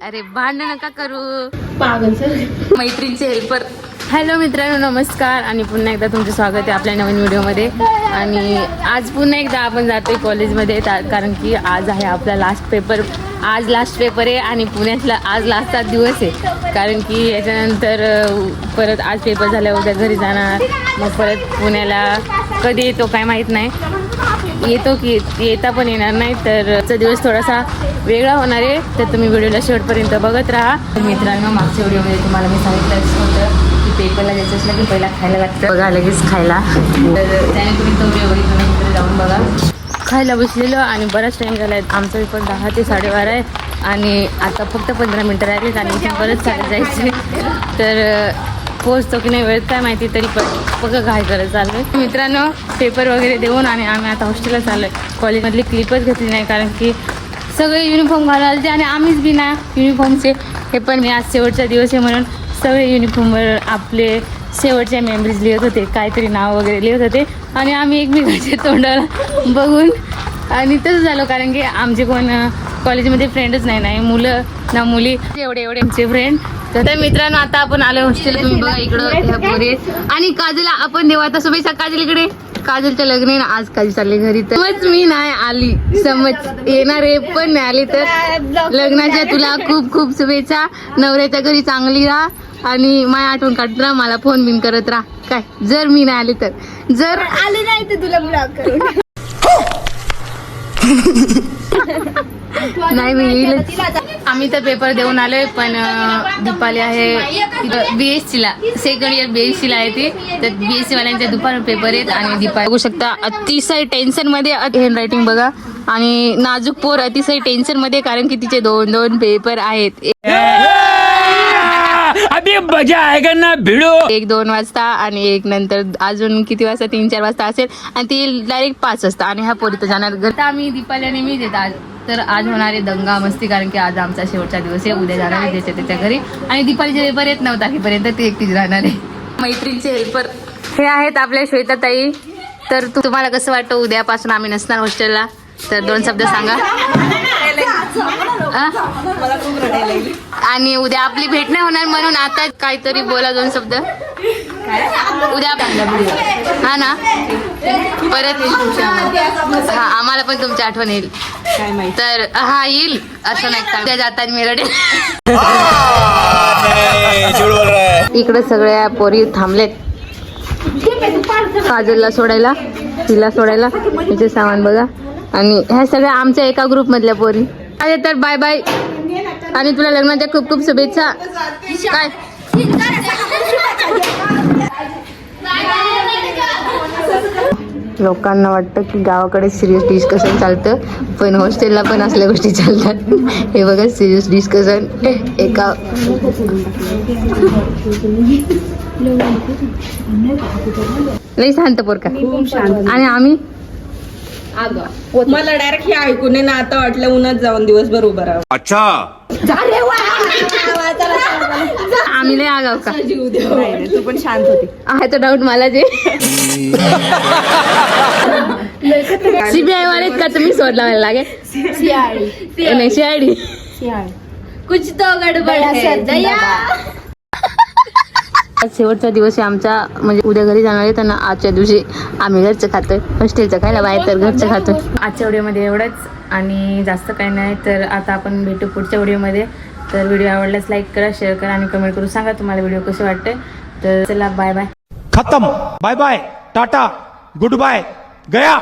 अरे भांडण नका करू पागल सर मैत्रीणचे हेल्पर. हॅलो मित्रांनो, नमस्कार आणि पुन्हा एकदा तुमचं स्वागत आहे आपल्या नवीन व्हिडिओमध्ये. आणि आज पुन्हा एकदा आपण जातोय कॉलेजमध्ये कारण की आज आहे आपला लास्ट पेपर. आज लास्ट पेपर आहे आणि पुण्यातला आज लास्टचा दिवस आहे. कारण की याच्यानंतर परत आज पेपर झाल्यावर उद्या घरी जाणार, मग परत पुण्याला कधी येतो काय माहीत नाही. येतो की येता पण येणार नाही, तर आजचा दिवस थोडासा वेगळा होणार आहे. तर तुम्ही व्हिडिओला शेवटपर्यंत बघत राहा. मित्रांनो, मागच्या व्हिडिओमध्ये तुम्हाला मी सांगितलंच होतं की पेपरला जायचं असलं की पहिला खायला लागतं. बघा लगेच खायला, तर त्याने तुम्ही तो व्हिडिओ बघितला तिकडे जाऊन बघा. खायला बसलेलो आणि बराच टाईम झाला आहे. आमचा पेपर 10 ते 12:30 आहे आणि आता फक्त 15 मिनटं राहिलेत आणि इथे परत चालत जायचे. तर पोचतो की नाही वेळ काय माहिती, तरी पण बघा काय करत चाललो आहे. मित्रांनो, पेपर वगैरे देऊन आणि आम्ही आता हॉस्टेलला चाललो आहे. कॉलेजमधली क्लिपच घेतली नाही कारण की सगळे युनिफॉर्म घालायचे आणि आम्हीच बी ना युनिफॉर्मचे. हे पण मी आज शेवटचा दिवस आहे म्हणून सगळे युनिफॉर्मवर आपले शेवटच्या मेमरीज लिहित होते, काहीतरी नाव वगैरे लिहित होते आणि आम्ही एकमेकांच्या तोंडाला बघून आणि तसं झालं. कारण की आमचे कोण कॉलेजमध्ये फ्रेंडच नाही मुलं ना मुली, एवढे आमचे फ्रेंड. तर मित्रांनो, आता आपण आलो हॉस्टेल. तुम्ही बघा इकडं ह्या पोरी आणि काजलला आपण देऊ आता शुभेच्छा. काजल इकडे, काजलचं लग्न आहे ना आज. काजल चालली घरी, तर समज मी नाही आली, समज येणार आहे पण नाही आली, तर लग्नाच्या तुला खूप खूप शुभेच्छा. नवऱ्याच्या घरी चांगली राहा आणि माझी आठवण काढत राहा, मला फोन बिन करत राहा. काय जर मी नाही आली तर, जर आले नाही तर तुला ब्लॉक करून नाही मी येईल. आम्ही तर पेपर देऊन आलोय, पण दीपाली आहे BSc-ला, सेकंड इयर BSc-ला आहे ती. तर BSc वाल्यांच्या दुपार पेपर आहेत आणि दीपाली बघू शकता अतिशय टेन्शन मध्ये. हँड रायटिंग बघा आणि नाजूक पोर अतिशय टेन्शन मध्ये कारण की तिचे 2 पेपर आहेत. अभी मजा आएगा ना भिडो. एक 2 वाजता आणि एक नंतर अजून किती वाजता 3-4 वाजता असेल आणि ती डायरेक्ट 5 वाजता. आणि ह्या पोरी तर जाणार घरी. आम्ही दीपाली आणि मी देत आज. तर आज होणार आहे दंगा मस्ती कारण की आज आमचा शेवटचा दिवस आहे. उद्या जाणार आहे त्याच्या घरी आणि दीपालीचे पेपर येत 9 तारखेपर्यंत ती एकटीच राहणार आहे. मैत्रीणचे हेल्पर हे आहेत आपल्या श्वेताताई. तर तुम्हाला कसं वाटतं उद्यापासून आम्ही नसणार हॉस्टेलला, तर 2 शब्द सांगा. आणि उद्या आपली भेट नाही होणार म्हणून आता काहीतरी बोला 2 शब्द. उद्या हा ना परत हा आम्हाला पण तुमची आठवण येईल. तर हा येईल असं नाही का, उद्या जाताना मी रडेल. इकडे सगळ्या पोरी थांबलेत काजलला सोडायला, तिला सोडायला. याचे सामान बघा आणि ह्या सगळ्या आमच्या एका ग्रुप मधल्या पोरी. अरे तर बाय बाय आणि तुला लग्नाच्या खूप खूप शुभेच्छा. काय लोकांना वाटतं की गावाकडे सिरियस डिस्कशन चालतं, पण हॉस्टेलला पण असल्या गोष्टी चालतात. हे बघा सिरियस डिस्कशन एका लई शांत पोरका आणि आम्ही मला डायरेक्ट हे ऐकून ना आता वाटलं उन्हात जाऊन दिवसभर उभं राहा. अच्छा आम्ही लय आगाव का? तू पण शांत होती. आहे तो डाऊट मला जे CBI वाले का तुम्ही शोध लावायला लागे. नाही CID कुछ तो गडबड है दया. आज शेवटचा दिवस आहे आमचा, म्हणजे उद्या घरी जाणार आहे. त्यांना आजच्या दिवशी आम्ही घरचं खातोय, हॉस्टेलचं खायला बाहेर तर घरचं खातोय. आजच्या व्हिडिओमध्ये एवढंच आणि जास्त काही नाही. तर आता आपण भेटू पुढच्या व्हिडिओमध्ये. तर व्हिडिओ आवडल्यास लाईक करा, शेअर करा आणि कमेंट करून सांगा तुम्हाला व्हिडिओ कसे वाटते. तर चला बाय बाय. खत्म. Bye bye, tata, goodbye, गया.